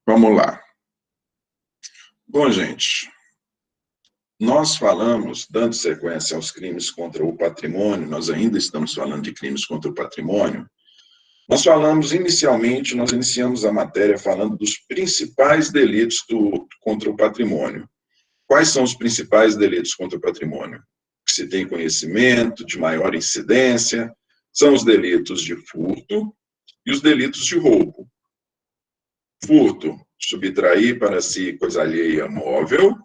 Vamos lá. Bom, gente, nós falamos, dando sequência aos crimes contra o patrimônio, nós ainda estamos falando de crimes contra o patrimônio. Nós falamos inicialmente, nós iniciamos a matéria falando dos principais delitos contra o patrimônio. Quais são os principais delitos contra o patrimônio? Que se tem conhecimento, de maior incidência, são os delitos de furto e os delitos de roubo. Furto, subtrair para si coisa alheia móvel.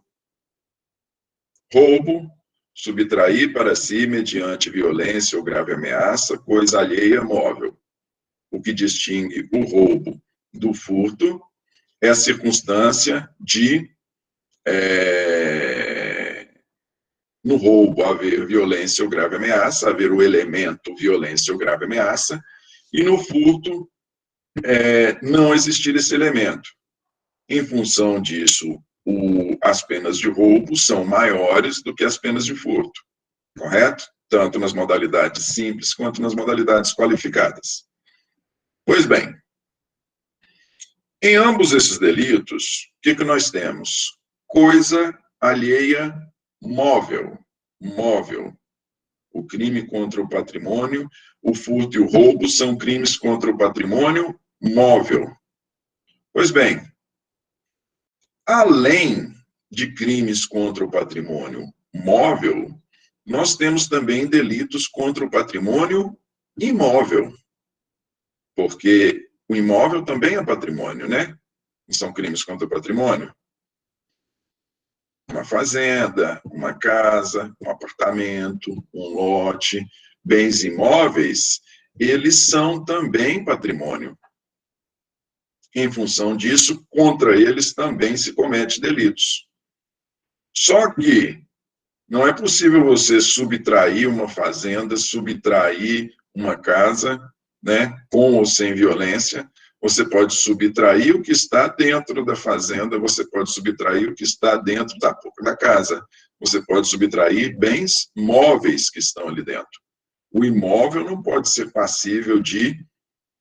Roubo, subtrair para si, mediante violência ou grave ameaça, coisa alheia móvel. O que distingue o roubo do furto é a circunstância de, no roubo, haver violência ou grave ameaça, haver o elemento violência ou grave ameaça, e no furto, não existir esse elemento. Em função disso, as penas de roubo são maiores do que as penas de furto, correto? Tanto nas modalidades simples quanto nas modalidades qualificadas. Pois bem, em ambos esses delitos, o que nós temos? Coisa alheia móvel. Móvel. O crime contra o patrimônio, o furto e o roubo são crimes contra o patrimônio móvel. Pois bem, além de crimes contra o patrimônio móvel, nós temos também delitos contra o patrimônio imóvel, porque o imóvel também é patrimônio, né? Não são crimes contra o patrimônio? Uma fazenda, uma casa, um apartamento, um lote, bens imóveis, eles são também patrimônio. Em função disso, contra eles também se comete delitos. Só que não é possível você subtrair uma fazenda, subtrair uma casa, né, com ou sem violência. Você pode subtrair o que está dentro da fazenda, você pode subtrair o que está dentro da casa, você pode subtrair bens móveis que estão ali dentro. O imóvel não pode ser passível de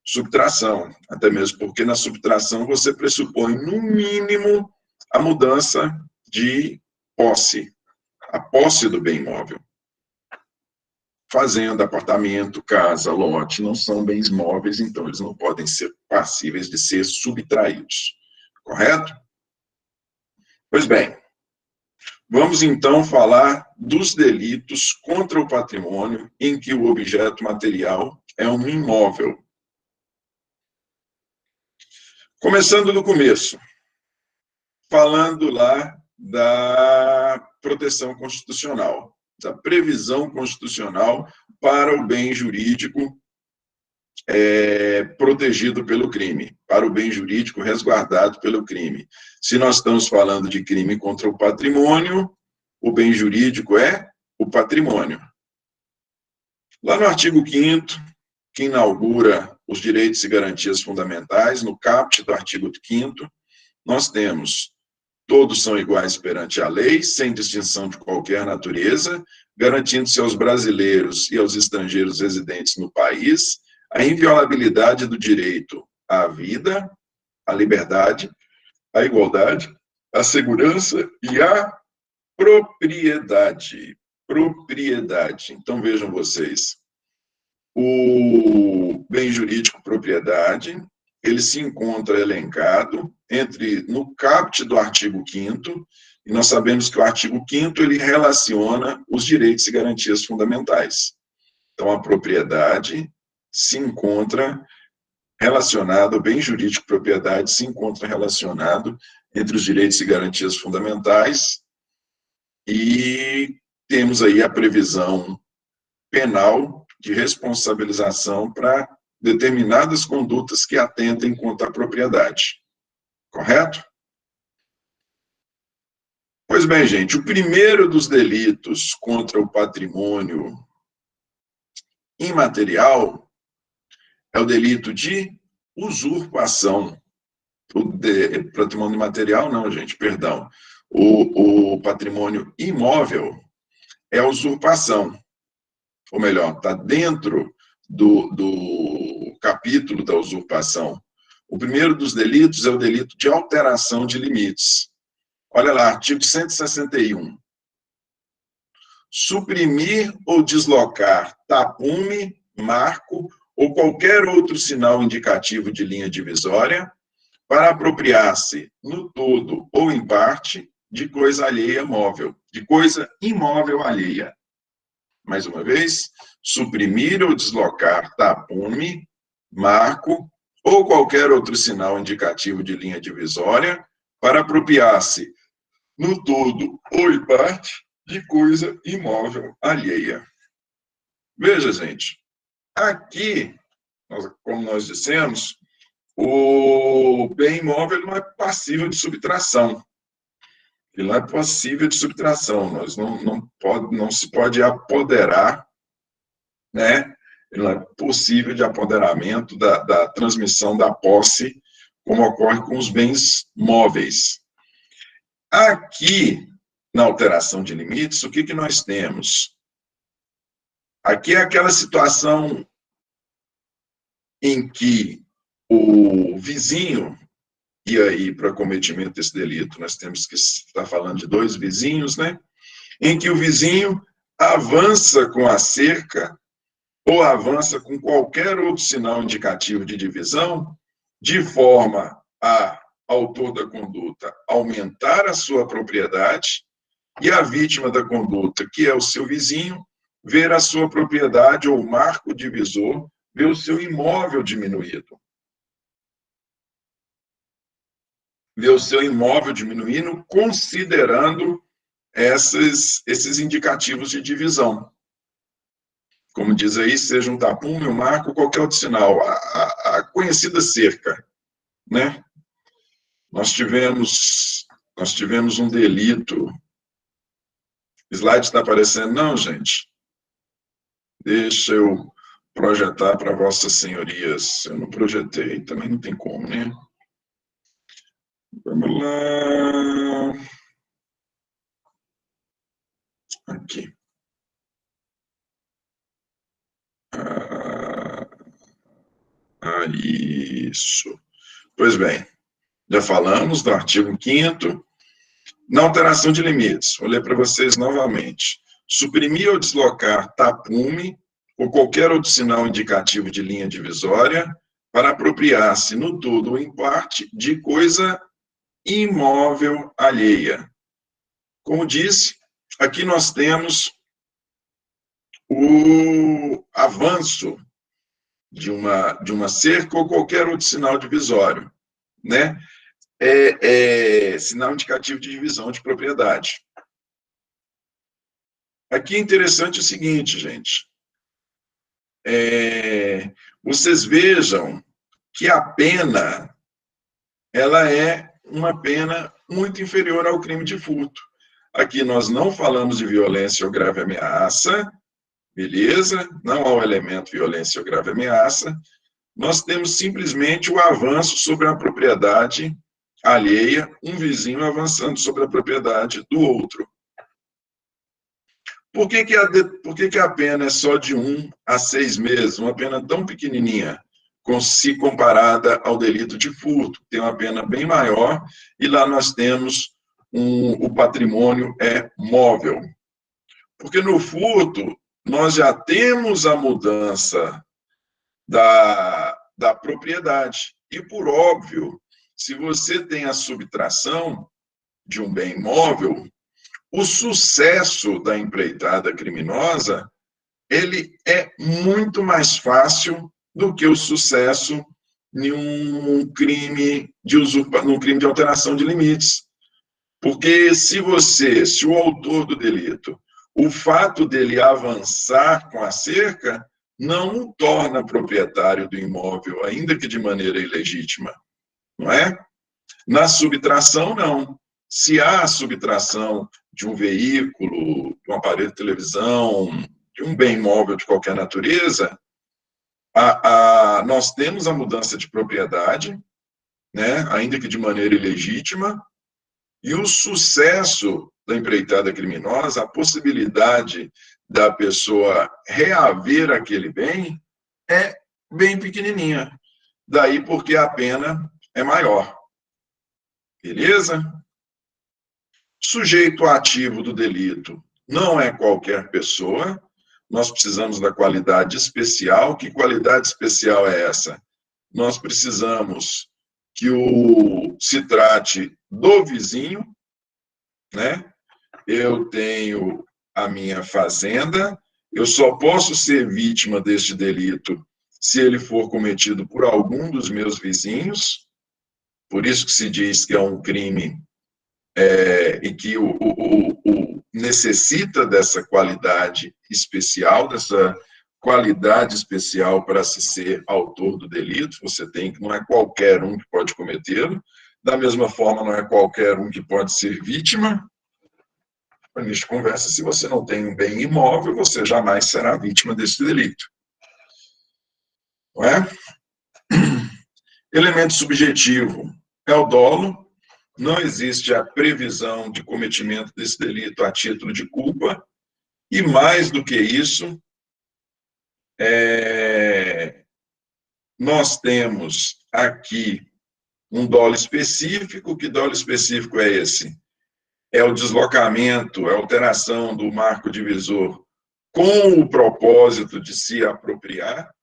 subtração, até mesmo porque na subtração você pressupõe, no mínimo, a mudança de posse, a posse do bem imóvel. Fazenda, apartamento, casa, lote, não são bens móveis, então eles não podem ser passíveis de ser subtraídos. Correto? Pois bem, vamos então falar dos delitos contra o patrimônio em que o objeto material é um imóvel. Começando do começo, falando lá da proteção constitucional, da previsão constitucional para o bem jurídico protegido pelo crime, para o bem jurídico resguardado pelo crime. Se nós estamos falando de crime contra o patrimônio, o bem jurídico é o patrimônio. Lá no artigo 5º, que inaugura os direitos e garantias fundamentais, no caput do artigo 5º, nós temos: todos são iguais perante a lei, sem distinção de qualquer natureza, garantindo-se aos brasileiros e aos estrangeiros residentes no país a inviolabilidade do direito à vida, à liberdade, à igualdade, à segurança e à propriedade. Propriedade. Então, vejam vocês, o bem jurídico propriedade, ele se encontra elencado no caput do artigo 5º, e nós sabemos que o artigo 5º ele relaciona os direitos e garantias fundamentais. Então, a propriedade se encontra relacionado, o bem jurídico propriedade se encontra relacionado entre os direitos e garantias fundamentais, e temos aí a previsão penal de responsabilização para determinadas condutas que atentem contra a propriedade. Correto? Pois bem, gente, o primeiro dos delitos contra o patrimônio imaterial é o delito de usurpação. O patrimônio imaterial, não, gente, perdão. O patrimônio imóvel é a usurpação. Ou melhor, está dentro do capítulo da usurpação. O primeiro dos delitos é o delito de alteração de limites. Olha lá, artigo 161. Suprimir ou deslocar tapume, marco ou qualquer outro sinal indicativo de linha divisória para apropriar-se, no todo ou em parte, de coisa alheia móvel, de coisa imóvel alheia. Mais uma vez, suprimir ou deslocar tapume, marco ou qualquer outro sinal indicativo de linha divisória para apropriar-se, no todo ou em parte, de coisa imóvel alheia. Veja, gente, aqui, como nós dissemos, o bem imóvel não é passível de subtração. Ele não é passível de subtração. Nós não se pode apoderar, né? Ele não é possível de apoderamento da transmissão da posse, como ocorre com os bens móveis. Aqui, na alteração de limites, o que nós temos? Aqui é aquela situação em que o vizinho ia aí para cometimento desse delito. Nós temos que estar falando de dois vizinhos, né? Em que o vizinho avança com a cerca ou avança com qualquer outro sinal indicativo de divisão, de forma a autor da conduta aumentar a sua propriedade e a vítima da conduta, que é o seu vizinho, ver a sua propriedade ou marco divisor, ver o seu imóvel diminuído. Ver o seu imóvel diminuindo, considerando esses indicativos de divisão. Como diz aí, seja um tapume, um marco, qualquer outro sinal. A conhecida cerca, né? Nós tivemos um delito. O slide está aparecendo? Não, gente. Deixa eu projetar para vossas senhorias. Eu não projetei, também não tem como, né? Vamos lá. Aqui. Isso. Pois bem, já falamos do artigo 5º. Na alteração de limites, vou ler para vocês novamente. Suprimir ou deslocar tapume ou qualquer outro sinal indicativo de linha divisória para apropriar-se, no todo ou em parte, de coisa imóvel alheia. Como disse, aqui nós temos o avanço de uma cerca ou qualquer outro sinal divisório, né? Sinal indicativo de divisão de propriedade. Aqui é interessante o seguinte, gente. Vocês vejam que a pena, ela é uma pena muito inferior ao crime de furto. Aqui nós não falamos de violência ou grave ameaça, beleza? Não há o elemento violência ou grave ameaça. Nós temos simplesmente o avanço sobre a propriedade alheia, um vizinho avançando sobre a propriedade do outro. Por que a pena é só de 1 a 6 meses? Uma pena tão pequenininha, se comparada ao delito de furto, tem uma pena bem maior, e lá nós temos o patrimônio móvel. Porque no furto, nós já temos a mudança da propriedade. E, por óbvio, se você tem a subtração de um bem imóvel, o sucesso da empreitada criminosa, ele é muito mais fácil do que o sucesso em um crime de alteração de limites. Porque se o autor do delito, o fato dele avançar com a cerca, não o torna proprietário do imóvel, ainda que de maneira ilegítima, não é? Na subtração, não. Se há a subtração de um veículo, de um aparelho de televisão, de um bem imóvel de qualquer natureza, nós temos a mudança de propriedade, né, ainda que de maneira ilegítima, e o sucesso da empreitada criminosa, a possibilidade da pessoa reaver aquele bem, é bem pequenininha. Daí porque a pena é maior. Beleza? Sujeito ativo do delito não é qualquer pessoa. Nós precisamos da qualidade especial. Que qualidade especial é essa? Nós precisamos que se trate do vizinho, né? Eu tenho a minha fazenda, eu só posso ser vítima deste delito se ele for cometido por algum dos meus vizinhos, por isso que se diz que é um crime e que necessita dessa qualidade especial, dessa qualidade especial para se ser autor do delito. Você tem que, não é qualquer um que pode cometê-lo, da mesma forma não é qualquer um que pode ser vítima. Para início de conversa, se você não tem um bem imóvel, você jamais será vítima desse delito. Não é? Elemento subjetivo é o dolo. Não existe a previsão de cometimento desse delito a título de culpa. E mais do que isso, nós temos aqui um dolo específico. Que dolo específico é esse? É o deslocamento, a alteração do marco divisor com o propósito de se apropriar.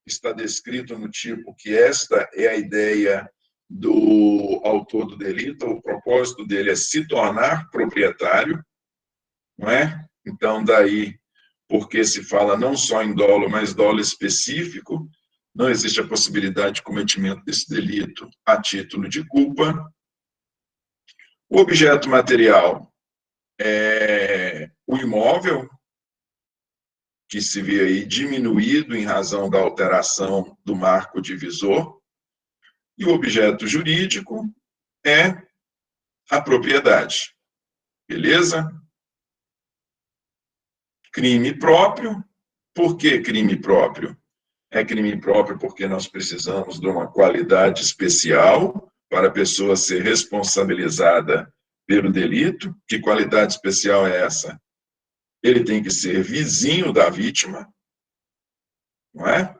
Está descrito no tipo que esta é a ideia do autor do delito, o propósito dele é se tornar proprietário, não é? Então, daí, porque se fala não só em dolo, mas dolo específico, não existe a possibilidade de cometimento desse delito a título de culpa. O objeto material é o imóvel, que se vê aí diminuído em razão da alteração do marco divisor, e o objeto jurídico é a propriedade. Beleza? Crime próprio. Por que crime próprio? É crime próprio porque nós precisamos de uma qualidade especial para a pessoa ser responsabilizada pelo delito. Que qualidade especial é essa? Ele tem que ser vizinho da vítima, não é?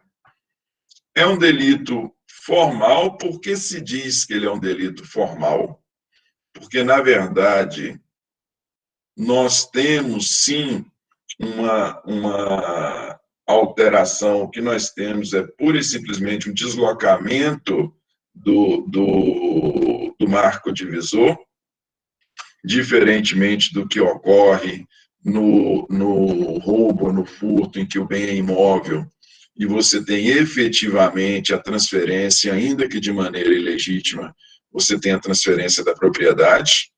É um delito formal. Por que se diz que ele é um delito formal? Porque, na verdade, nós temos, sim, uma alteração. O que nós temos é pura e simplesmente um deslocamento do marco divisor, diferentemente do que ocorre no roubo, no furto, em que o bem é imóvel, e você tem efetivamente a transferência, ainda que de maneira ilegítima, você tem a transferência da propriedade.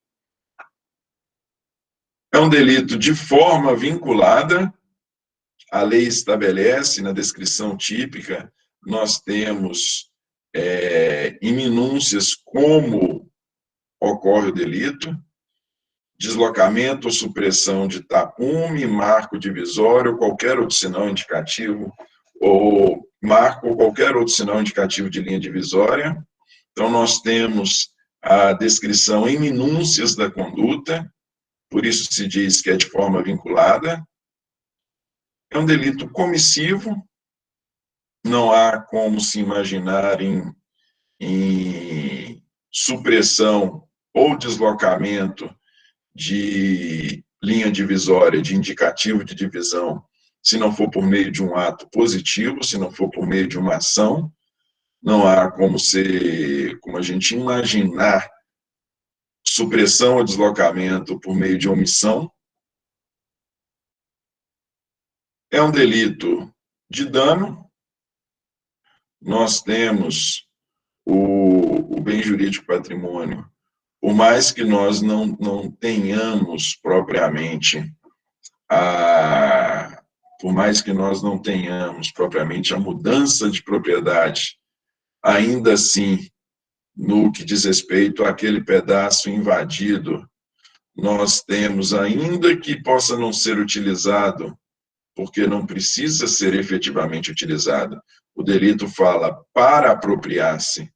É um delito de forma vinculada. A lei estabelece, na descrição típica, nós temos em minúcias como ocorre o delito: deslocamento ou supressão de tapume, marco divisório, ou qualquer outro sinal indicativo, ou marco ou qualquer outro sinal indicativo de linha divisória. Então, nós temos a descrição em minúcias da conduta, por isso se diz que é de forma vinculada. É um delito comissivo, não há como se imaginar em supressão ou deslocamento de linha divisória, de indicativo de divisão, se não for por meio de um ato positivo, se não for por meio de uma ação. Não há como a gente imaginar supressão ou deslocamento por meio de omissão. É um delito de dano. Nós temos o bem jurídico patrimônio, por mais que nós não tenhamos propriamente a mudança de propriedade, ainda assim, no que diz respeito àquele pedaço invadido, nós temos, ainda que possa não ser utilizado, porque não precisa ser efetivamente utilizado, o delito fala para apropriar-se.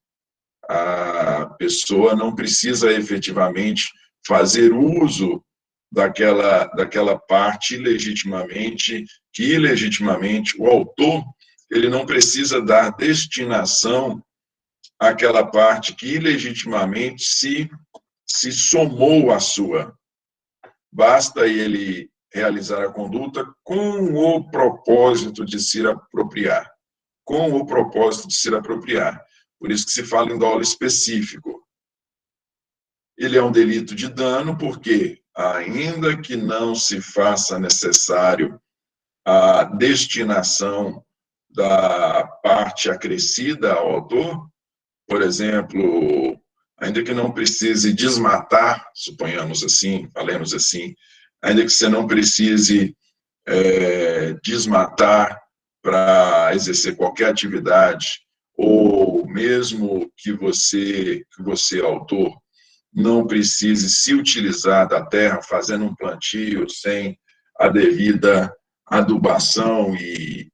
A pessoa não precisa efetivamente fazer uso daquela parte ilegitimamente, que ilegitimamente o autor ele não precisa dar destinação àquela parte que ilegitimamente se somou à sua. Basta ele realizar a conduta com o propósito de se apropriar. Com o propósito de se apropriar. Por isso que se fala em dolo específico. Ele é um delito de dano porque, ainda que não se faça necessário a destinação da parte acrescida ao autor, por exemplo, ainda que não precise desmatar, suponhamos assim, falemos assim, ainda que você não precise desmatar para exercer qualquer atividade, ou mesmo que você, autor, não precise se utilizar da terra fazendo um plantio sem a devida adubação e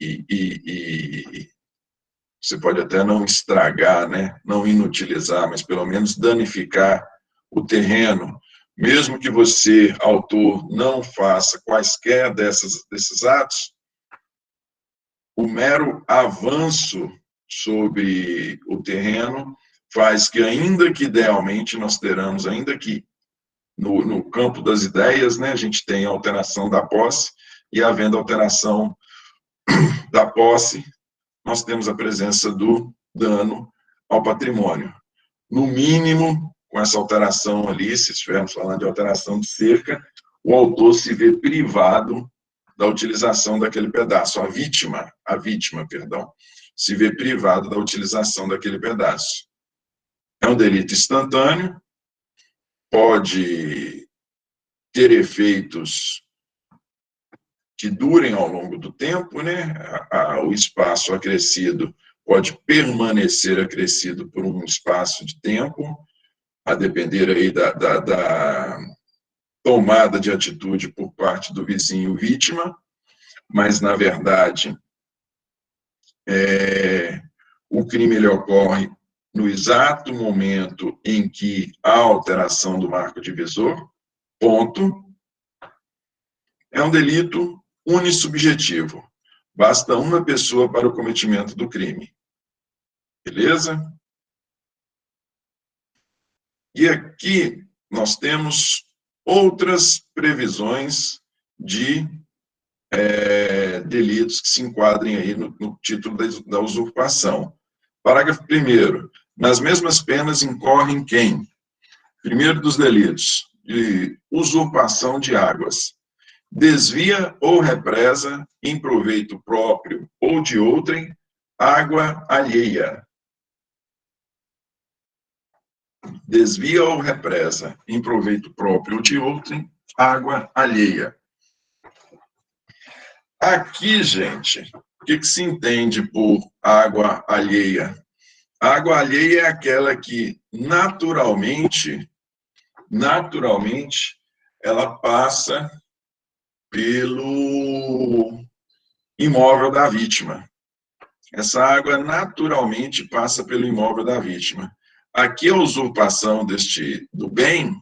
você pode até não estragar, né? Não inutilizar, mas pelo menos danificar o terreno. Mesmo que você, autor, não faça quaisquer desses atos, o mero avanço sobre o terreno faz que, ainda que idealmente nós teremos, ainda que no campo das ideias, né, a gente tem a alteração da posse, e havendo alteração da posse, nós temos a presença do dano ao patrimônio. No mínimo, com essa alteração ali, se estivermos falando de alteração de cerca, o autor se vê privado da utilização daquele pedaço. A vítima, perdão, se vê privado da utilização daquele pedaço. É um delito instantâneo, pode ter efeitos que durem ao longo do tempo, né? O espaço acrescido pode permanecer acrescido por um espaço de tempo, a depender aí da tomada de atitude por parte do vizinho vítima, mas, na verdade, o crime ele ocorre no exato momento em que há alteração do marco divisor, ponto. É um delito unissubjetivo. Basta uma pessoa para o cometimento do crime. Beleza? E aqui nós temos outras previsões de delitos que se enquadrem aí no título da usurpação. Parágrafo 1º. Nas mesmas penas incorrem quem? Primeiro dos delitos, de usurpação de águas. Desvia ou represa, em proveito próprio ou de outrem, água alheia. Desvia ou represa, em proveito próprio ou de outrem, água alheia. Aqui, gente, o que se entende por água alheia? A água alheia é aquela que naturalmente, ela passa pelo imóvel da vítima. Essa água naturalmente passa pelo imóvel da vítima. Aqui a usurpação do bem,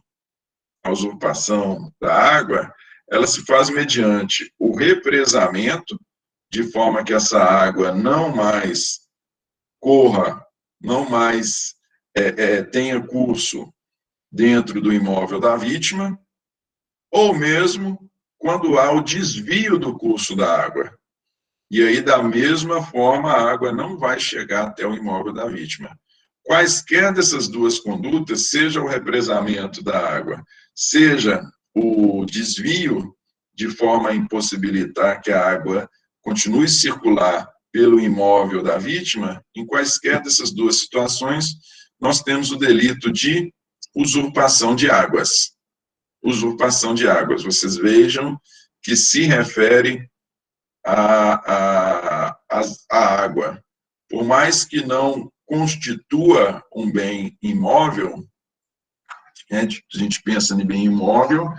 a usurpação da água, ela se faz mediante o represamento, de forma que essa água não mais corra, não mais tenha curso dentro do imóvel da vítima, ou mesmo quando há o desvio do curso da água. E aí, da mesma forma, a água não vai chegar até o imóvel da vítima. Quaisquer dessas duas condutas, seja o represamento da água, seja o desvio, de forma a impossibilitar que a água continue a circular pelo imóvel da vítima, em quaisquer dessas duas situações, nós temos o delito de usurpação de águas. Usurpação de águas. Vocês vejam que se refere à água. Por mais que não constitua um bem imóvel, a gente pensa em bem imóvel,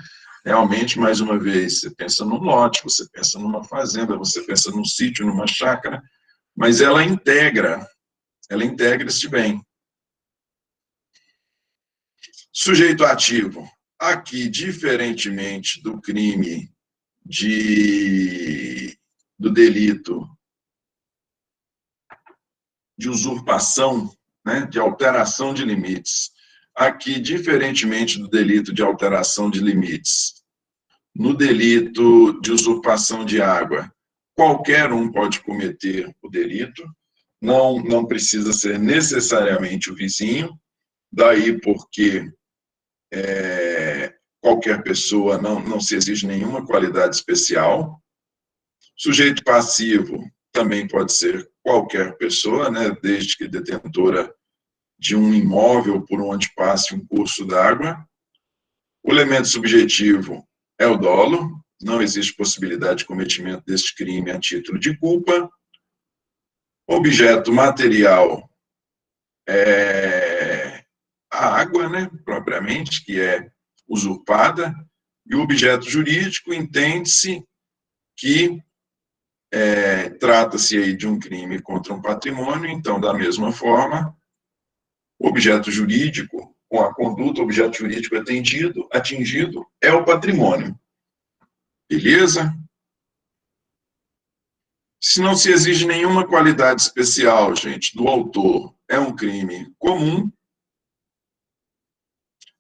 realmente, mais uma vez, você pensa num lote, você pensa numa fazenda, você pensa num sítio, numa chácara, mas ela integra este bem. Sujeito ativo. Aqui, diferentemente do crime do delito de usurpação, né, de alteração de limites. Aqui, diferentemente do delito de alteração de limites, no delito de usurpação de água, qualquer um pode cometer o delito, não precisa ser necessariamente o vizinho, daí porque qualquer pessoa, não se exige nenhuma qualidade especial. Sujeito passivo também pode ser qualquer pessoa, né, desde que detentora de um imóvel por onde passe um curso d'água. O elemento subjetivo é o dolo, não existe possibilidade de cometimento deste crime a título de culpa. O objeto material é a água, né, propriamente, que é usurpada, e o objeto jurídico entende-se que trata-se aí de um crime contra um patrimônio, então, da mesma forma, o objeto jurídico, com a conduta, o objeto jurídico atingido é o patrimônio. Beleza? Se não se exige nenhuma qualidade especial, gente, do autor, é um crime comum,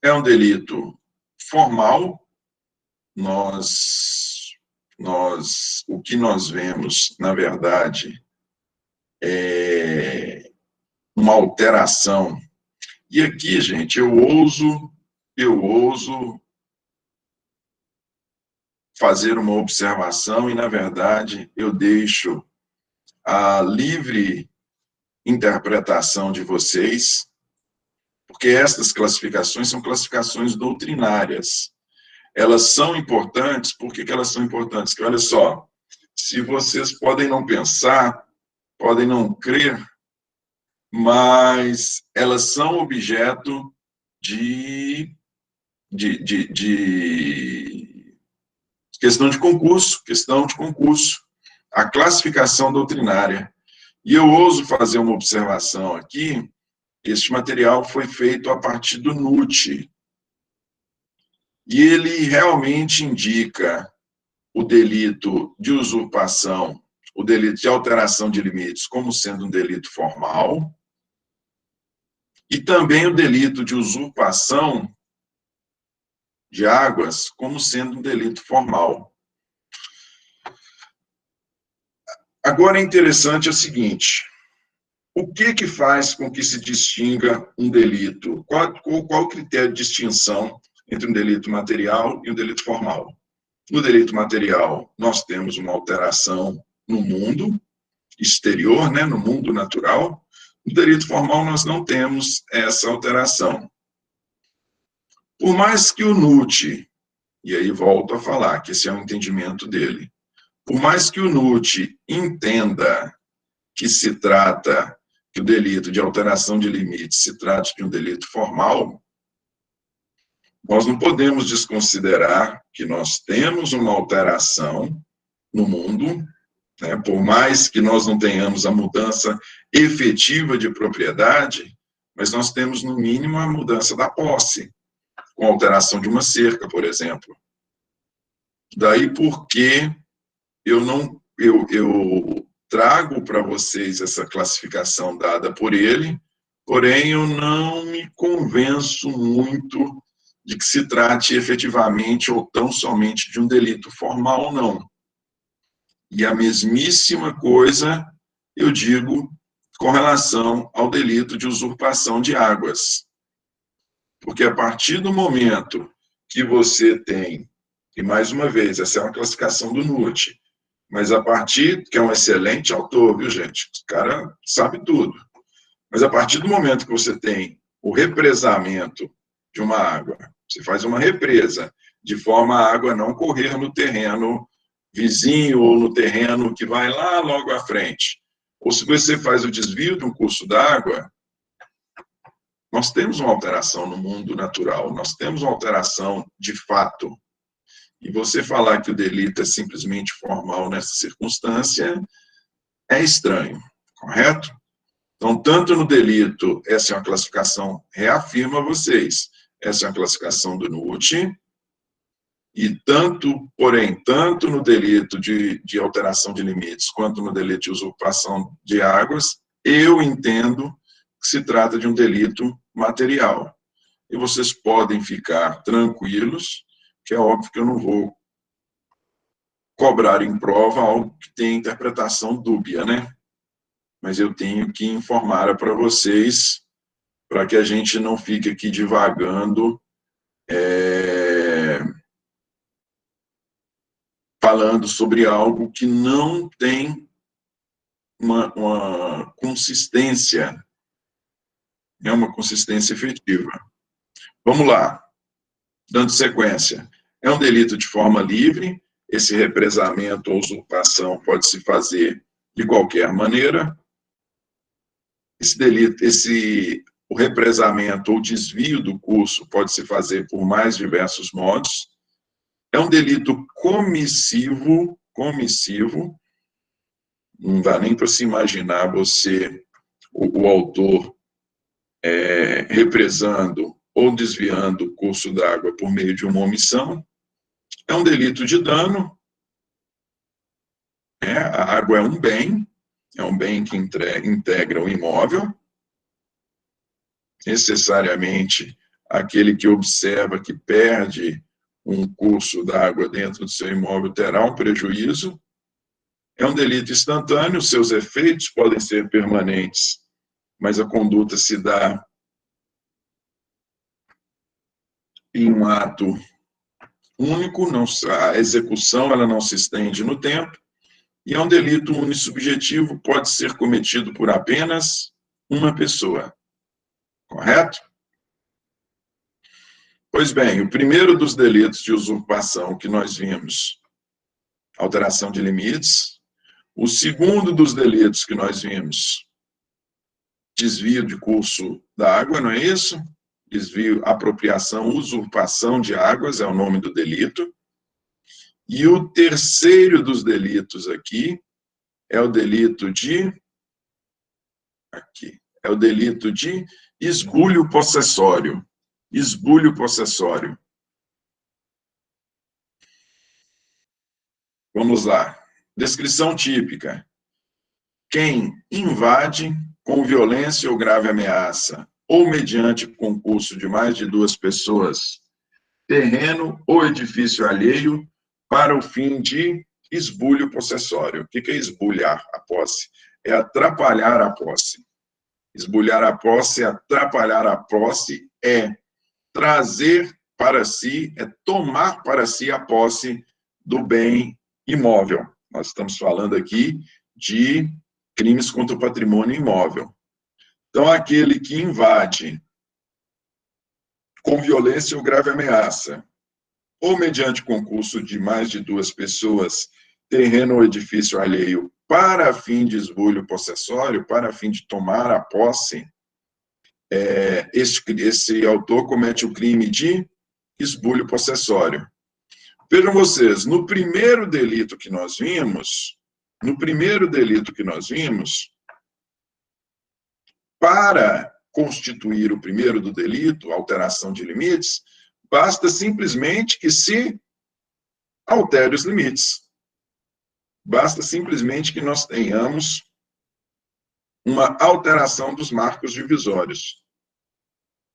é um delito formal, o que nós vemos, na verdade, é uma alteração. E aqui, gente, eu ouso fazer uma observação e, na verdade, eu deixo a livre interpretação de vocês, porque estas classificações são classificações doutrinárias. Elas são importantes, por que elas são importantes? Porque, olha só, se vocês podem não pensar, podem não crer, mas elas são objeto de questão de concurso, a classificação doutrinária. E eu ouso fazer uma observação aqui, este material foi feito a partir do NUT, e ele realmente indica o delito de usurpação, o delito de alteração de limites como sendo um delito formal, e também o delito de usurpação de águas como sendo um delito formal. Agora, é interessante o seguinte, o que faz com que se distinga um delito? Qual o critério de distinção entre um delito material e um delito formal? No delito material, nós temos uma alteração no mundo exterior, né, no mundo natural. No delito formal, nós não temos essa alteração. Por mais que o NUT, e aí volto a falar que esse é o entendimento dele, por mais que o NUT entenda que se trata, que o delito de alteração de limites se trate de um delito formal, nós não podemos desconsiderar que nós temos uma alteração no mundo, né, por mais que nós não tenhamos a mudança efetiva de propriedade, mas nós temos, no mínimo, a mudança da posse, com a alteração de uma cerca, por exemplo. Daí porque eu trago para vocês essa classificação dada por ele, porém eu não me convenço muito de que se trate efetivamente ou tão somente de um delito formal, não. E a mesmíssima coisa eu digo com relação ao delito de usurpação de águas. Porque a partir do momento que você tem, e mais uma vez, essa é uma classificação do NUT, mas a partir, que é um excelente autor, viu, gente? O cara sabe tudo. Mas a partir do momento que você tem o represamento de uma água, você faz uma represa, de forma a água não correr no terreno vizinho ou no terreno que vai lá logo à frente. Ou se você faz o desvio de um curso d'água, nós temos uma alteração no mundo natural, nós temos uma alteração de fato. E você falar que o delito é simplesmente formal nessa circunstância é estranho, correto? Então, tanto no delito, essa é uma classificação, reafirmo a vocês, essa é uma classificação do NUT, e tanto no delito de alteração de limites, quanto no delito de usurpação de águas, eu entendo que se trata de um delito material. E vocês podem ficar tranquilos, que é óbvio que eu não vou cobrar em prova algo que tem interpretação dúbia, né? Mas eu tenho que informar para vocês, para que a gente não fique aqui divagando, falando sobre algo que não tem uma consistência, uma consistência efetiva. Vamos lá, dando sequência. É um delito de forma livre, esse represamento ou usurpação pode se fazer de qualquer maneira. Esse delito, o represamento ou desvio do curso pode se fazer por mais diversos modos. É um delito comissivo, não dá nem para se imaginar você, o autor, represando ou desviando o curso d'água por meio de uma omissão. É um delito de dano. A água é um bem que integra o imóvel. Necessariamente, aquele que observa que perde um curso d'água dentro do seu imóvel terá um prejuízo. É um delito instantâneo, seus efeitos podem ser permanentes, mas a conduta se dá em um ato único, a execução ela não se estende no tempo, e é um delito unissubjetivo, pode ser cometido por apenas uma pessoa. Correto? Pois bem, o primeiro dos delitos de usurpação que nós vimos, alteração de limites. O segundo dos delitos que nós vimos, desvio de curso da água, não é isso? Desvio, apropriação, usurpação de águas é o nome do delito. E o terceiro dos delitos aqui é o delito de esbulho possessório. Esbulho possessório. Vamos lá. Descrição típica. Quem invade com violência ou grave ameaça, ou mediante concurso de mais de 2 pessoas, terreno ou edifício alheio, para o fim de esbulho possessório. O que é esbulhar a posse? É atrapalhar a posse. Esbulhar a posse, atrapalhar a posse, é trazer para si, é tomar para si a posse do bem imóvel. Nós estamos falando aqui de crimes contra o patrimônio imóvel. Então, aquele que invade com violência ou grave ameaça, ou mediante concurso de mais de 2 pessoas, terreno ou edifício alheio, para fim de esbulho possessório, para fim de tomar a posse, esse autor comete o crime de esbulho possessório. Vejam vocês, no primeiro delito que nós vimos, para constituir o primeiro do delito, alteração de limites, basta simplesmente que se altere os limites. Basta simplesmente que nós tenhamos uma alteração dos marcos divisórios.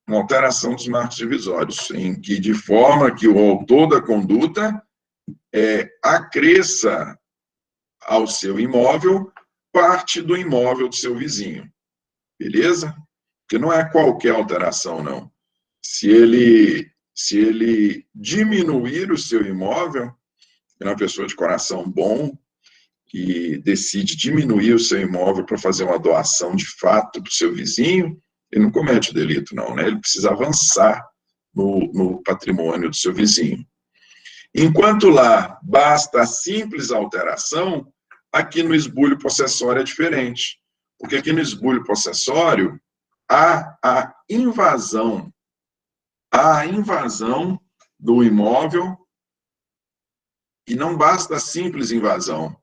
Uma alteração dos marcos divisórios, em que, de forma que o autor da conduta acresça ao seu imóvel parte do imóvel do seu vizinho. Beleza? Porque não é qualquer alteração, não. Se ele diminuir o seu imóvel, é uma pessoa de coração bom, que decide diminuir o seu imóvel para fazer uma doação de fato para o seu vizinho, ele não comete o delito, não, né? Ele precisa avançar no patrimônio do seu vizinho. Enquanto lá basta a simples alteração, aqui no esbulho possessório é diferente. Porque aqui no esbulho possessório há a invasão do imóvel, e não basta a simples invasão.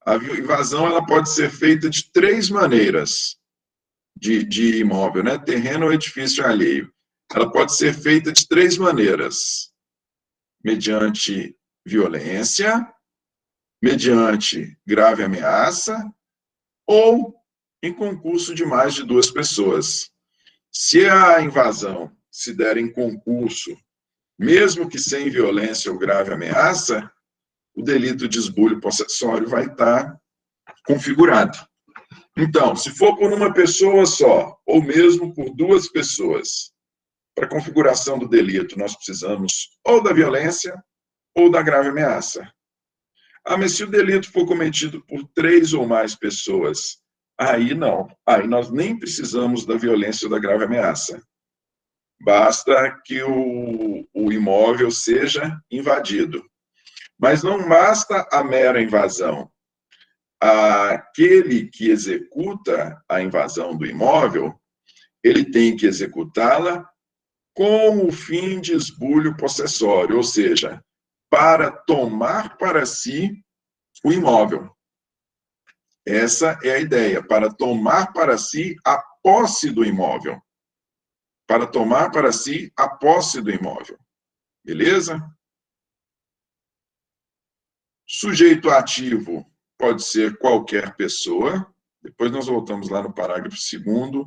A invasão ela pode ser feita de 3 maneiras de imóvel, né? Terreno ou edifício alheio. Ela pode ser feita de 3 maneiras: mediante violência, mediante grave ameaça ou em concurso de mais de 2 pessoas. Se a invasão se der em concurso, mesmo que sem violência ou grave ameaça, o delito de esbulho possessório vai estar configurado. Então, se for por uma pessoa só, ou mesmo por 2 pessoas, para a configuração do delito, nós precisamos ou da violência ou da grave ameaça. Ah, mas se o delito for cometido por 3 ou mais pessoas, aí não. Aí nós nem precisamos da violência ou da grave ameaça. Basta que o imóvel seja invadido. Mas não basta a mera invasão. Aquele que executa a invasão do imóvel, ele tem que executá-la com o fim de esbulho possessório, ou seja, para tomar para si o imóvel. Essa é a ideia, para tomar para si a posse do imóvel. Para tomar para si a posse do imóvel. Beleza? Sujeito ativo pode ser qualquer pessoa. Depois nós voltamos lá no parágrafo 2º.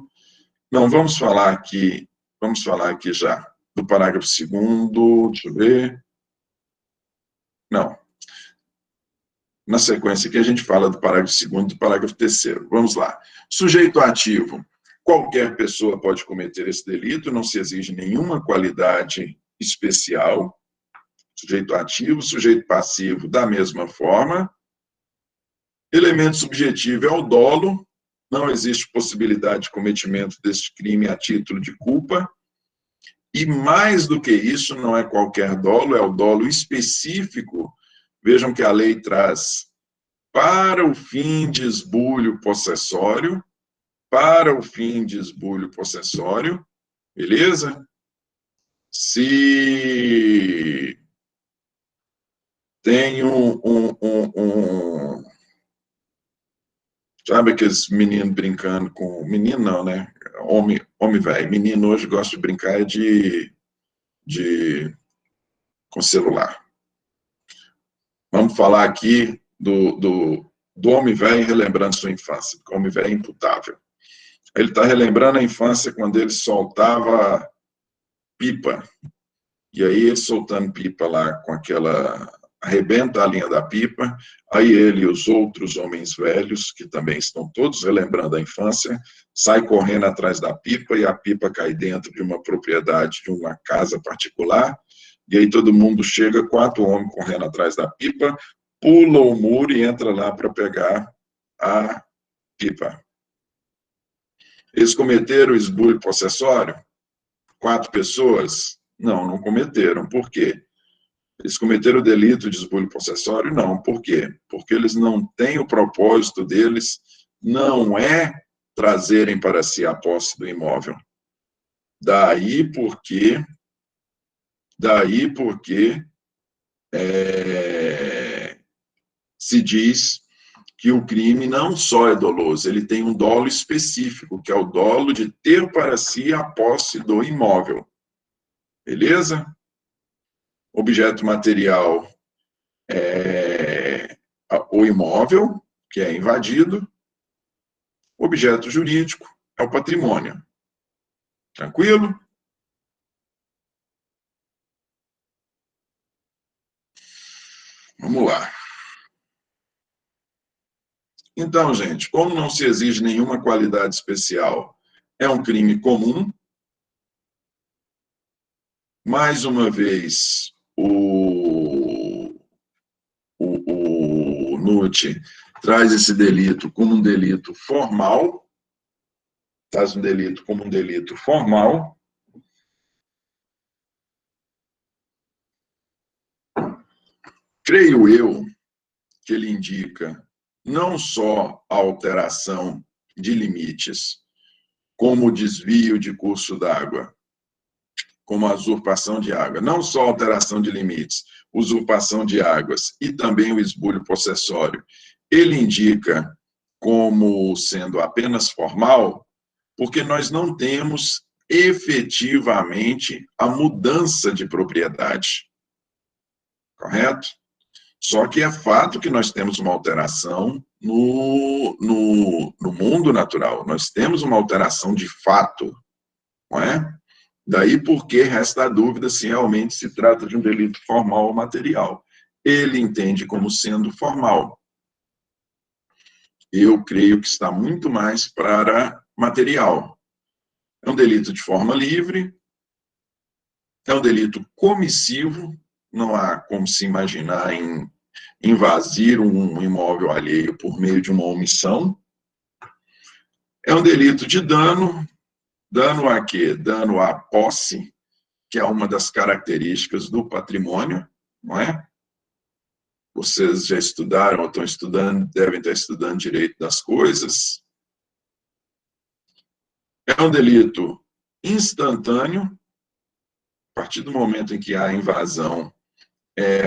Não, vamos falar aqui já do parágrafo 2º, deixa eu ver. Não. Na sequência aqui a gente fala do parágrafo 2º e do parágrafo 3º. Vamos lá. Sujeito ativo. Qualquer pessoa pode cometer esse delito, não se exige nenhuma qualidade especial. Sujeito ativo, sujeito passivo, da mesma forma. Elemento subjetivo é o dolo. Não existe possibilidade de cometimento deste crime a título de culpa. E mais do que isso, não é qualquer dolo, é o dolo específico. Vejam que a lei traz para o fim de esbulho possessório, beleza? Se tem sabe aqueles meninos brincando com... Menino não, né? Homem velho. Menino hoje gosta de brincar com celular. Vamos falar aqui do homem velho relembrando sua infância, porque o homem velho é imputável. Ele está relembrando a infância quando ele soltava pipa. E aí ele soltando pipa lá com aquela... arrebenta a linha da pipa, aí ele e os outros homens velhos, que também estão todos relembrando a infância, saem correndo atrás da pipa e a pipa cai dentro de uma propriedade, de uma casa particular, e aí todo mundo chega, 4 homens correndo atrás da pipa, pula o muro e entra lá para pegar a pipa. Eles cometeram o esbulho possessório? 4 pessoas? Não cometeram. Por quê? Eles cometeram o delito de esbulho possessório? Não. Por quê? Porque eles não têm o propósito deles, não é trazerem para si a posse do imóvel. Daí porque se diz que o crime não só é doloso, ele tem um dolo específico, que é o dolo de ter para si a posse do imóvel. Beleza? Objeto material é o imóvel, que é invadido. Objeto jurídico é o patrimônio. Tranquilo? Vamos lá. Então, gente, como não se exige nenhuma qualidade especial, é um crime comum. Mais uma vez, o NUT traz esse delito como um delito formal, Creio eu que ele indica não só a alteração de limites, como o desvio de curso d'água, como a usurpação de água, não só alteração de limites, usurpação de águas e também o esbulho possessório, ele indica como sendo apenas formal, porque nós não temos efetivamente a mudança de propriedade. Correto? Só que é fato que nós temos uma alteração no mundo natural. Nós temos uma alteração de fato, não é? Daí porque resta a dúvida se realmente se trata de um delito formal ou material. Ele entende como sendo formal. Eu creio que está muito mais para material. É um delito de forma livre, é um delito comissivo, não há como se imaginar em invadir um imóvel alheio por meio de uma omissão. É um delito de dano. Dano a quê? Dano à posse, que é uma das características do patrimônio, não é? Vocês já estudaram ou estão estudando, devem estar estudando direito das coisas. É um delito instantâneo. A partir do momento em que há invasão,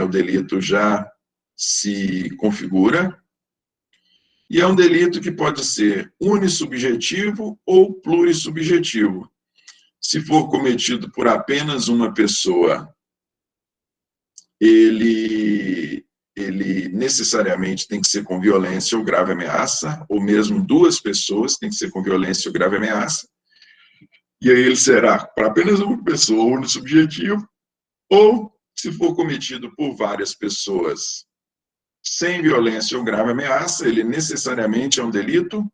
o delito já se configura. E é um delito que pode ser unissubjetivo ou plurissubjetivo. Se for cometido por apenas uma pessoa, ele necessariamente tem que ser com violência ou grave ameaça, ou mesmo duas pessoas tem que ser com violência ou grave ameaça. E aí ele será para apenas uma pessoa, unissubjetivo, ou se for cometido por várias pessoas sem violência ou grave ameaça, ele necessariamente é um delito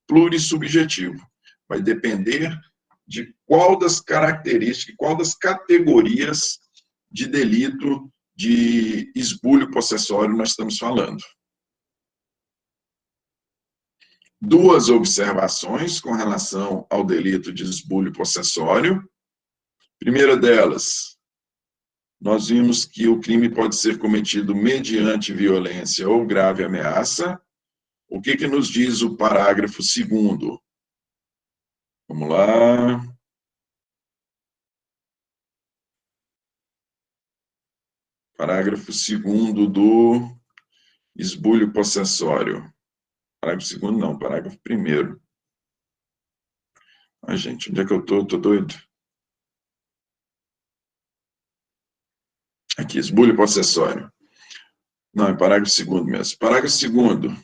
plurissubjetivo. Vai depender de qual das características, qual das categorias de delito de esbulho possessório nós estamos falando. Duas observações com relação ao delito de esbulho possessório. Primeira delas, nós vimos que o crime pode ser cometido mediante violência ou grave ameaça. O que nos diz o parágrafo 2º? Vamos lá. Parágrafo 2º do esbulho possessório. Parágrafo 2º não, parágrafo 1º. Ai, gente, onde é que eu tô? Tô doido. Aqui, esbulho possessório. Não, é parágrafo 2º mesmo. Parágrafo 2º.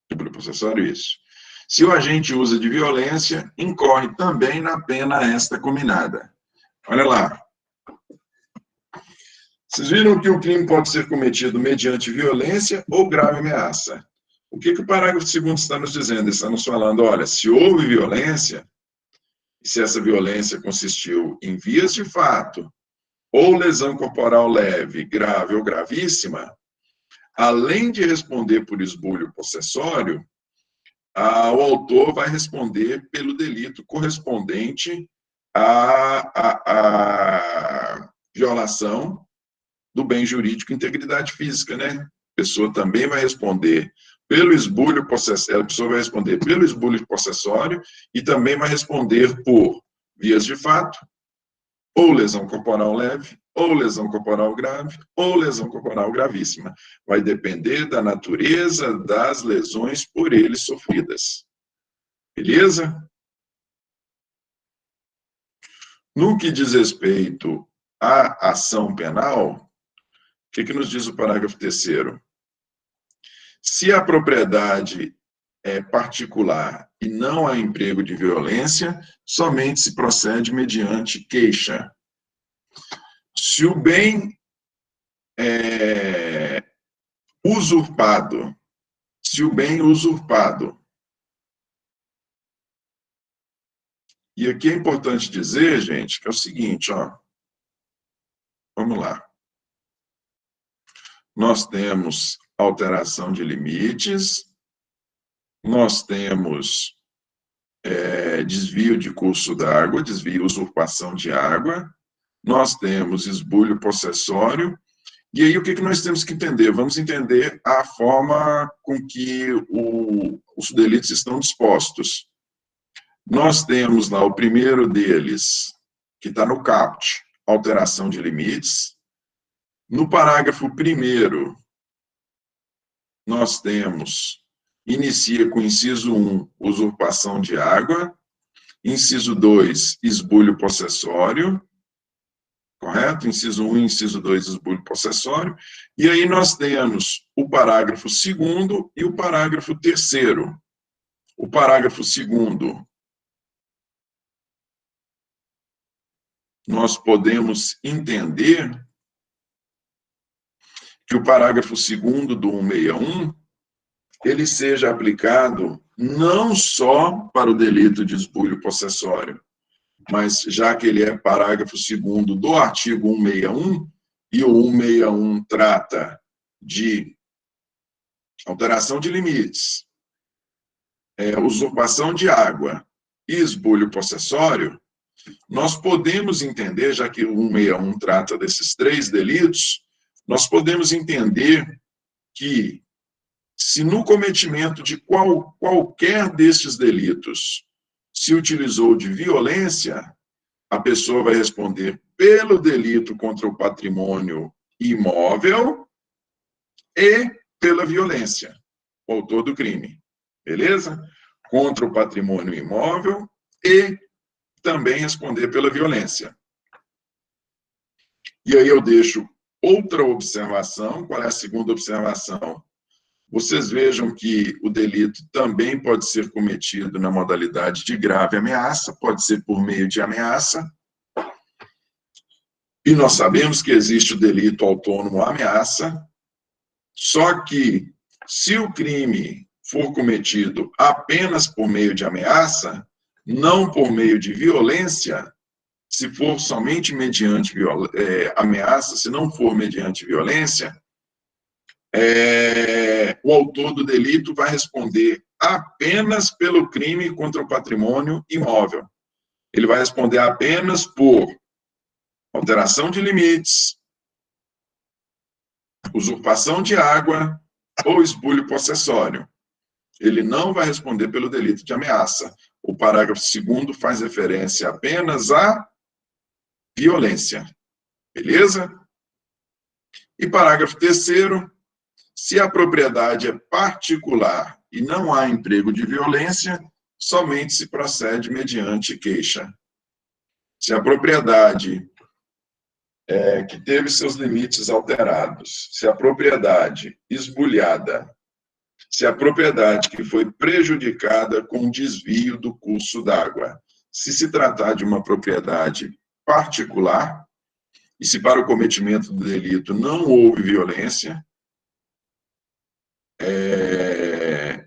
Esbulho possessório, isso. Se o agente usa de violência, incorre também na pena esta cominada. Olha lá. Vocês viram que o crime pode ser cometido mediante violência ou grave ameaça. O que o parágrafo 2º está nos dizendo? Está nos falando, olha, se houve violência, e se essa violência consistiu em vias de fato, ou lesão corporal leve, grave ou gravíssima, além de responder por esbulho possessório, o autor vai responder pelo delito correspondente à violação do bem jurídico e integridade física, né? A pessoa também vai responder pelo esbulho possessório, a pessoa vai responder pelo esbulho possessório e também vai responder por vias de fato, ou lesão corporal leve, ou lesão corporal grave, ou lesão corporal gravíssima. Vai depender da natureza das lesões por ele sofridas. Beleza? No que diz respeito à ação penal, o que nos diz o parágrafo 3º? Se a propriedade é particular e não há emprego de violência, somente se procede mediante queixa. Se o bem é usurpado, e aqui é importante dizer, gente, que é o seguinte, ó, vamos lá. Nós temos alteração de limites, nós temos desvio de curso d'água, desvio, usurpação de água, nós temos esbulho possessório, e aí o que nós temos que entender? Vamos entender a forma com que os delitos estão dispostos. Nós temos lá o primeiro deles, que está no caput, alteração de limites. No parágrafo 1º, nós temos, inicia com inciso 1, usurpação de água, Inciso 2, esbulho possessório. Correto? Inciso 1 e inciso 2, esbulho possessório. E aí nós temos o parágrafo 2º e o parágrafo 3º. O parágrafo 2º, nós podemos entender que o parágrafo 2º do 161, ele seja aplicado não só para o delito de esbulho possessório, mas já que ele é parágrafo 2º do artigo 161, e o 161 trata de alteração de limites, usurpação de água e esbulho possessório, nós podemos entender, já que o 161 trata desses 3 delitos, nós podemos entender que, se no cometimento de qualquer destes delitos se utilizou de violência, a pessoa vai responder pelo delito contra o patrimônio imóvel e pela violência, o autor do crime. Beleza? Contra o patrimônio imóvel e também responder pela violência. E aí eu deixo outra observação. Qual é a segunda observação? Vocês vejam que o delito também pode ser cometido na modalidade de grave ameaça, pode ser por meio de ameaça. E nós sabemos que existe o delito autônomo ameaça, só que se o crime for cometido apenas por meio de ameaça, não por meio de violência, se for somente mediante ameaça, se não for mediante violência, o autor do delito vai responder apenas pelo crime contra o patrimônio imóvel. Ele vai responder apenas por alteração de limites, usurpação de água ou esbulho possessório. Ele não vai responder pelo delito de ameaça. O parágrafo 2º faz referência apenas à violência. Beleza? E parágrafo 3º, se a propriedade é particular e não há emprego de violência, somente se procede mediante queixa. Se a propriedade que teve seus limites alterados, se a propriedade esbulhada, se a propriedade que foi prejudicada com desvio do curso d'água, se tratar de uma propriedade particular, e se para o cometimento do delito não houve violência,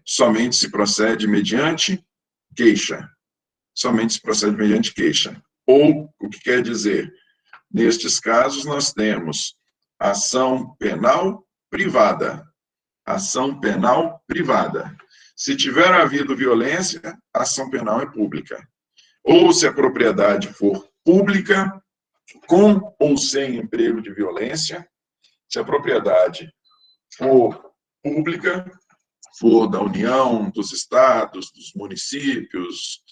somente se procede mediante queixa. Somente se procede mediante queixa. Ou, o que quer dizer? Nestes casos, nós temos ação penal privada. Ação penal privada. Se tiver havido violência, a ação penal é pública. Ou se a propriedade for pública, com ou sem emprego de violência, se a propriedade for pública, for da União, dos estados, dos municípios,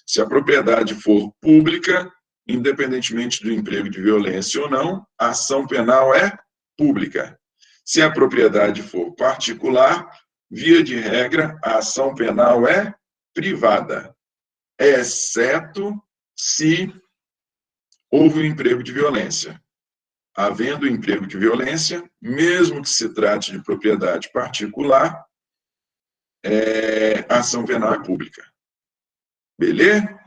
se a propriedade for pública, independentemente do emprego de violência ou não, a ação penal é pública. Se a propriedade for particular, via de regra, a ação penal é privada, exceto se houve um emprego de violência. Havendo emprego de violência, mesmo que se trate de propriedade particular, a ação penal é pública. Beleza?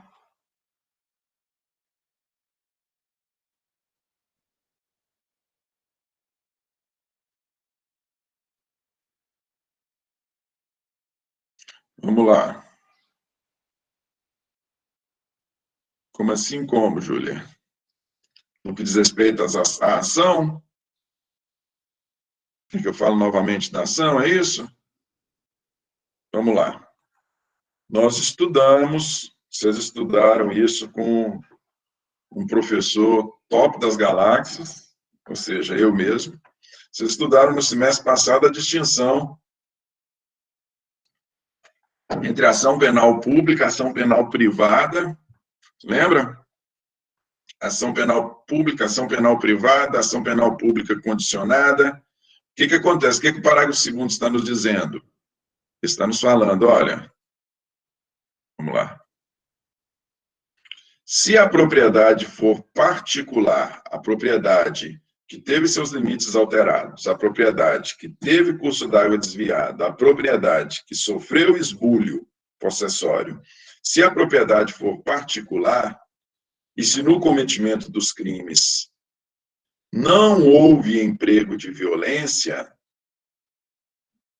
Vamos lá. Como assim como, Júlia? No que diz respeito à ação? Quer que eu falo novamente da ação, é isso? Vamos lá. Nós estudamos, vocês estudaram isso com um professor top das galáxias, ou seja, eu mesmo. Vocês estudaram no semestre passado a distinção entre ação penal pública, ação penal privada. Lembra? Ação penal pública, ação penal privada, ação penal pública condicionada. O que acontece? O que o parágrafo 2º está nos dizendo? Está nos falando, olha, vamos lá. Se a propriedade for particular, a propriedade que teve seus limites alterados, a propriedade que teve curso d'água desviado, a propriedade que sofreu esbulho possessório, se a propriedade for particular, e se no cometimento dos crimes não houve emprego de violência,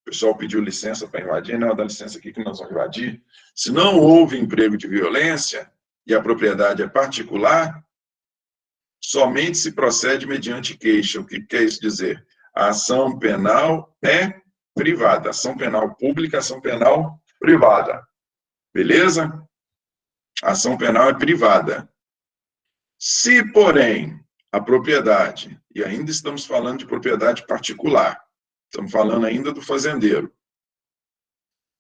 o pessoal pediu licença para invadir, não, dá licença aqui que nós vamos invadir. Se não houve emprego de violência e a propriedade é particular, somente se procede mediante queixa. O que quer isso dizer? A ação penal é privada. Ação penal pública, ação penal privada. Beleza? A ação penal é privada. Se, porém, a propriedade, e ainda estamos falando de propriedade particular, estamos falando ainda do fazendeiro.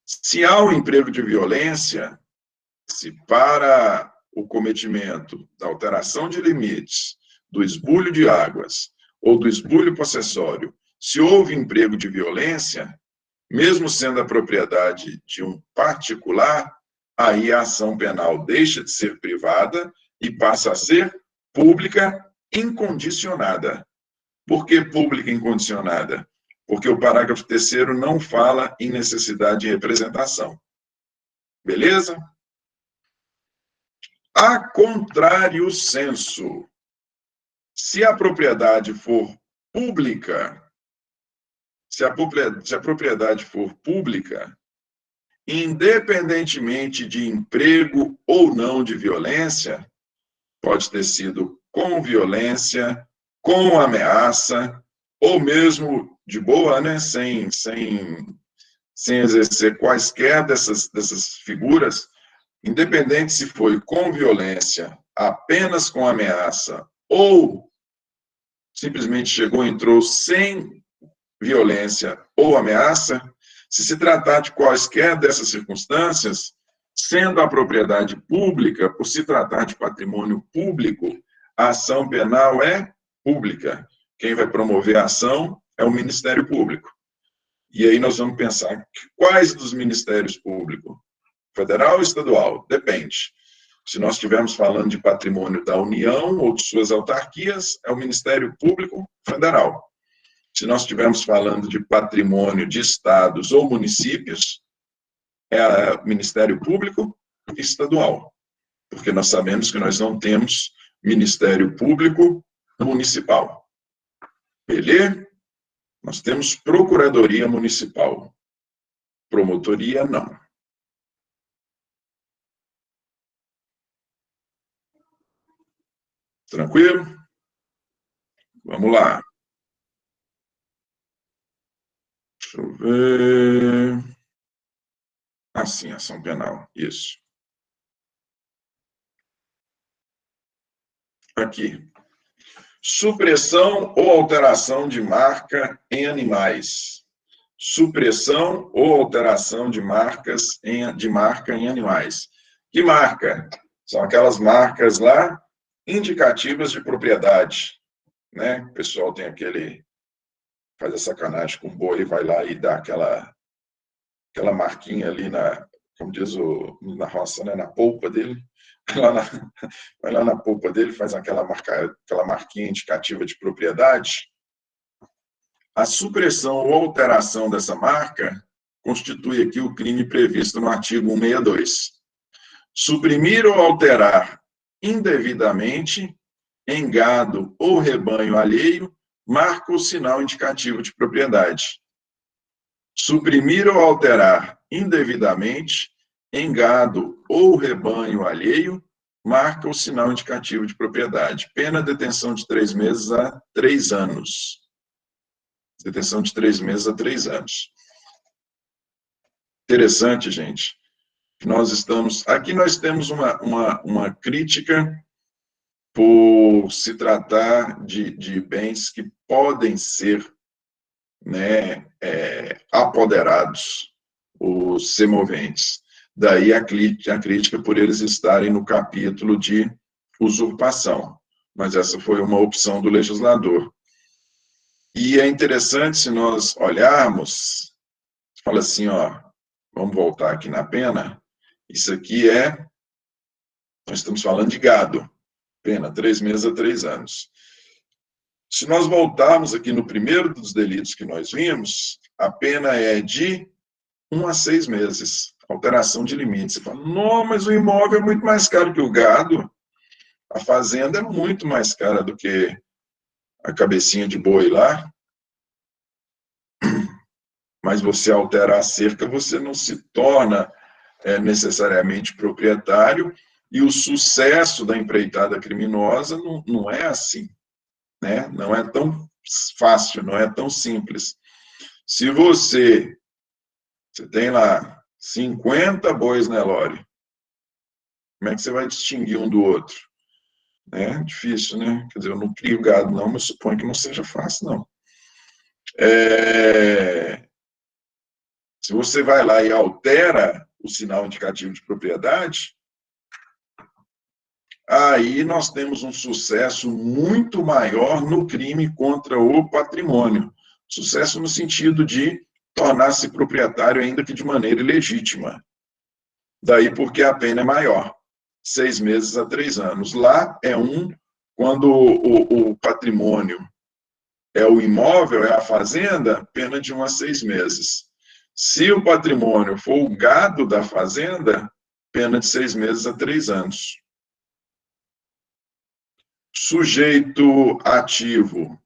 Se há o emprego de violência, se para o cometimento da alteração de limites, do esbulho de águas ou do esbulho possessório, se houve emprego de violência, mesmo sendo a propriedade de um particular, aí a ação penal deixa de ser privada e passa a ser pública incondicionada. Por que pública incondicionada? Porque o parágrafo 3º não fala em necessidade de representação. Beleza? A contrário sensu, se a propriedade for pública, se a propriedade for pública, independentemente de emprego ou não de violência, pode ter sido com violência, com ameaça, ou mesmo de boa, né, sem exercer quaisquer dessas figuras, independente se foi com violência, apenas com ameaça, ou simplesmente chegou e entrou sem violência ou ameaça, se tratar de quaisquer dessas circunstâncias, sendo a propriedade pública, por se tratar de patrimônio público, a ação penal é pública. Quem vai promover a ação é o Ministério Público. E aí nós vamos pensar quais dos ministérios públicos? Federal ou estadual? Depende. Se nós estivermos falando de patrimônio da União ou de suas autarquias, é o Ministério Público Federal. Se nós estivermos falando de patrimônio de estados ou municípios, é o Ministério Público Estadual. Porque nós sabemos que nós não temos Ministério Público Municipal. Beleza? Nós temos Procuradoria Municipal. Promotoria, não. Tranquilo? Vamos lá. Deixa eu ver. Assim, ação penal. Isso. Aqui. Supressão ou alteração de marca em animais. Supressão ou alteração de marca em animais. Que marca? São aquelas marcas lá indicativas de propriedade, né? O pessoal tem faz a sacanagem com o boi e vai lá e dá aquela marquinha ali como diz na roça, né? Na polpa dele. Vai lá na polpa dele, faz aquela marquinha indicativa de propriedade. A supressão ou alteração dessa marca constitui aqui o crime previsto no artigo 162. Suprimir ou alterar indevidamente em gado ou rebanho alheio marca o sinal indicativo de propriedade. Suprimir ou alterar indevidamente em gado ou rebanho alheio marca o sinal indicativo de propriedade. Pena detenção de 3 meses a 3 anos. Detenção de 3 meses a 3 anos. Interessante, gente. Aqui nós temos uma crítica por se tratar de bens que podem ser, né, apoderados, os semoventes. Daí a crítica por eles estarem no capítulo de usurpação. Mas essa foi uma opção do legislador. E é interessante se nós olharmos, fala assim, ó, vamos voltar aqui na pena, isso aqui é Nós estamos falando de gado, pena 3 meses a 3 anos. Se nós voltarmos aqui no primeiro dos delitos que nós vimos, a pena é de 1 a 6 meses, alteração de limites. Você fala, não, mas o imóvel é muito mais caro que o gado. A fazenda é muito mais cara do que a cabecinha de boi lá. Mas você alterar a cerca, você não se torna necessariamente proprietário, e o sucesso da empreitada criminosa não é assim, né? Não é tão fácil, não é tão simples. Se você tem lá 50 bois Nelore, como é que você vai distinguir um do outro? É difícil, né? Quer dizer, eu não crio gado não, mas suponho que não seja fácil, não. Se você vai lá e altera o sinal indicativo de propriedade, aí nós temos um sucesso muito maior no crime contra o patrimônio. Sucesso no sentido de tornar-se proprietário, ainda que de maneira ilegítima. Daí porque a pena é maior, 6 meses a 3 anos. Lá é quando o patrimônio é o imóvel, é a fazenda, pena de 1 a 6 meses. Se o patrimônio for o gado da fazenda, pena de 6 meses a 3 anos. Sujeito ativo,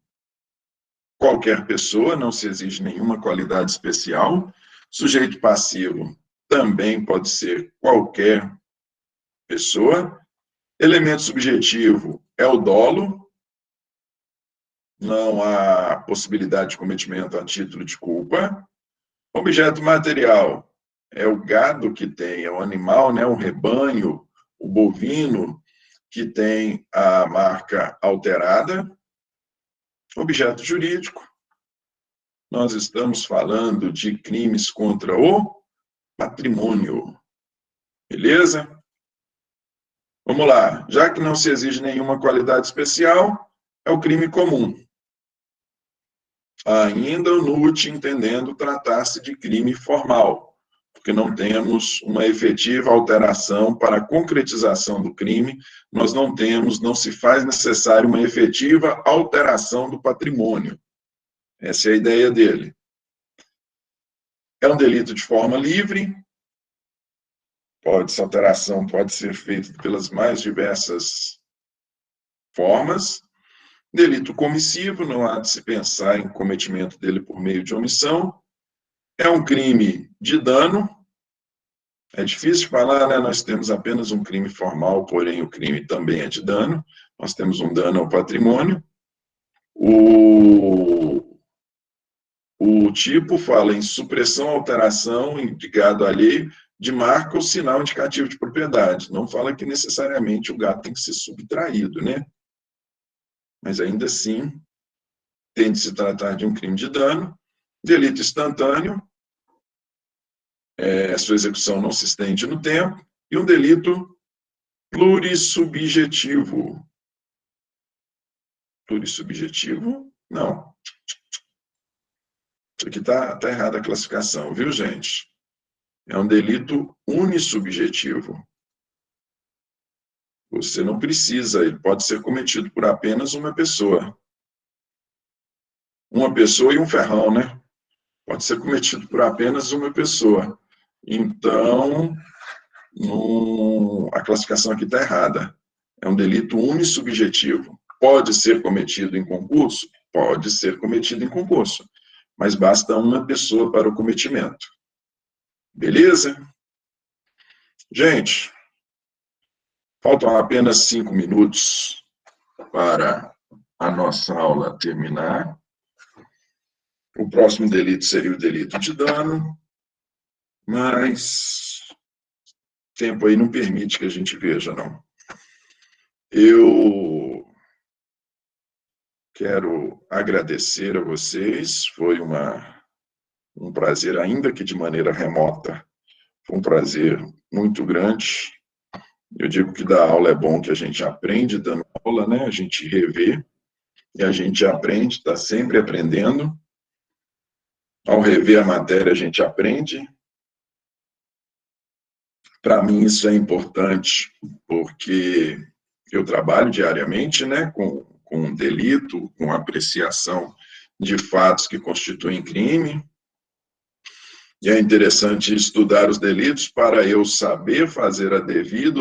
qualquer pessoa, não se exige nenhuma qualidade especial. Sujeito passivo, também pode ser qualquer pessoa. Elemento subjetivo é o dolo, não há possibilidade de cometimento a título de culpa. Objeto material é o gado que tem, é o animal, né, o rebanho, o bovino, que tem a marca alterada. Objeto jurídico, nós estamos falando de crimes contra o patrimônio. Beleza? Vamos lá. Já que não se exige nenhuma qualidade especial, é o crime comum. Ainda o NUT entendendo tratar-se de crime formal, porque não temos uma efetiva alteração para a concretização do crime, nós não se faz necessário uma efetiva alteração do patrimônio. Essa é a ideia dele. É um delito de forma livre, essa alteração pode ser feita pelas mais diversas formas. Delito comissivo, não há de se pensar em cometimento dele por meio de omissão. É um crime de dano. É difícil falar, né? Nós temos apenas um crime formal, porém o crime também é de dano. Nós temos um dano ao patrimônio. O tipo fala em supressão, alteração de gado alheio de marca ou sinal indicativo de propriedade. Não fala que necessariamente o gado tem que ser subtraído, né? Mas ainda assim, tem de se tratar de um crime de dano. Delito instantâneo, sua execução não se estende no tempo. E um delito plurissubjetivo. Plurissubjetivo? Não. Isso aqui está errada a classificação, viu, gente? É um delito unissubjetivo. Você não precisa, ele pode ser cometido por apenas uma pessoa. Uma pessoa e um ferrão, né? Pode ser cometido por apenas uma pessoa. Então, a classificação aqui está errada. É um delito unissubjetivo. Pode ser cometido em concurso? Pode ser cometido em concurso. Mas basta uma pessoa para o cometimento. Beleza? Gente, faltam apenas 5 minutos para a nossa aula terminar. O próximo delito seria o delito de dano, mas o tempo aí não permite que a gente veja, não. Eu quero agradecer a vocês, foi um prazer, ainda que de maneira remota, foi um prazer muito grande. Eu digo que dar aula é bom, que a gente aprende dando aula, né? A gente revê e a gente aprende, está sempre aprendendo. Ao rever a matéria, a gente aprende. Para mim isso é importante, porque eu trabalho diariamente, né, com delito, com apreciação de fatos que constituem crime, e é interessante estudar os delitos para eu saber fazer o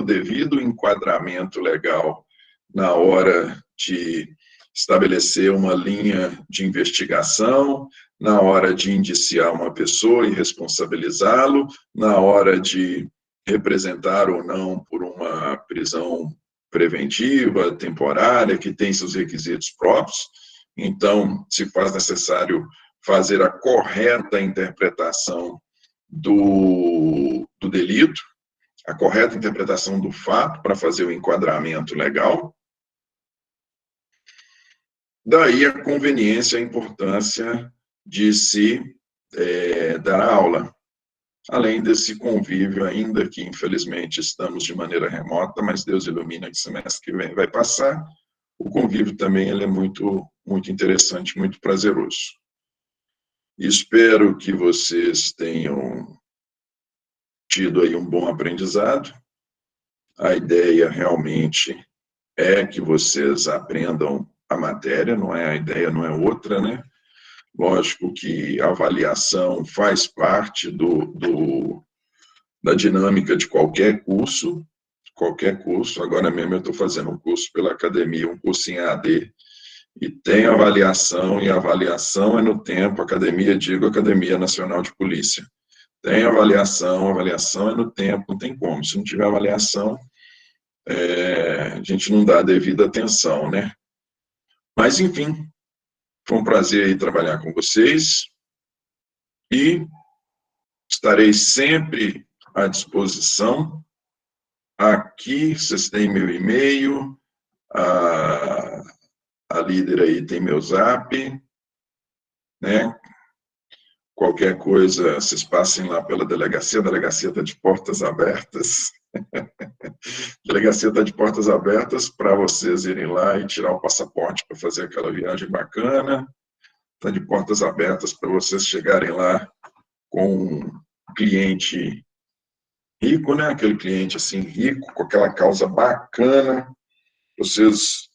devido enquadramento legal na hora de estabelecer uma linha de investigação, na hora de indiciar uma pessoa e responsabilizá-lo, na hora de representar ou não por uma prisão preventiva, temporária, que tem seus requisitos próprios. Então, se faz necessário fazer a correta interpretação do delito, a correta interpretação do fato para fazer o enquadramento legal. Daí a conveniência, a importância de se dar aula, além desse convívio, ainda que infelizmente estamos de maneira remota, mas Deus ilumina que semestre que vem vai passar, o convívio também ele é muito, muito interessante, muito prazeroso. Espero que vocês tenham tido aí um bom aprendizado. A ideia realmente é que vocês aprendam a matéria, não é a ideia, não é outra, né? Lógico que a avaliação faz parte da dinâmica de qualquer curso. Agora mesmo eu estou fazendo um curso pela academia, um curso em AD, e tem avaliação, e a avaliação é no tempo, academia, digo Academia Nacional de Polícia. Tem avaliação é no tempo, não tem como. Se não tiver avaliação, a gente não dá a devida atenção, né? Mas, enfim, foi um prazer aí trabalhar com vocês e estarei sempre à disposição. Aqui vocês têm meu e-mail, a líder aí tem meu zap, né? Qualquer coisa, vocês passem lá pela delegacia, a delegacia está de portas abertas. A delegacia está de portas abertas para vocês irem lá e tirar o passaporte para fazer aquela viagem bacana. Está de portas abertas para vocês chegarem lá com um cliente rico, né? Aquele cliente assim rico, com aquela causa bacana, vocês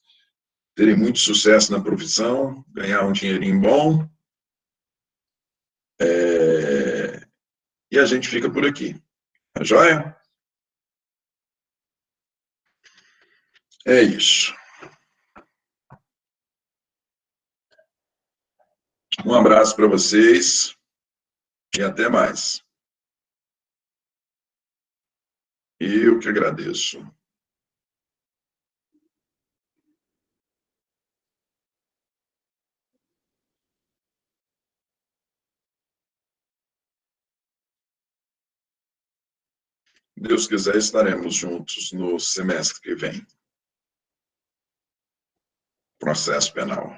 terem muito sucesso na profissão, ganhar um dinheirinho bom. E a gente fica por aqui. Tá joia? É isso. Um abraço para vocês e até mais. Eu que agradeço. Deus quiser, estaremos juntos no semestre que vem. Processo penal.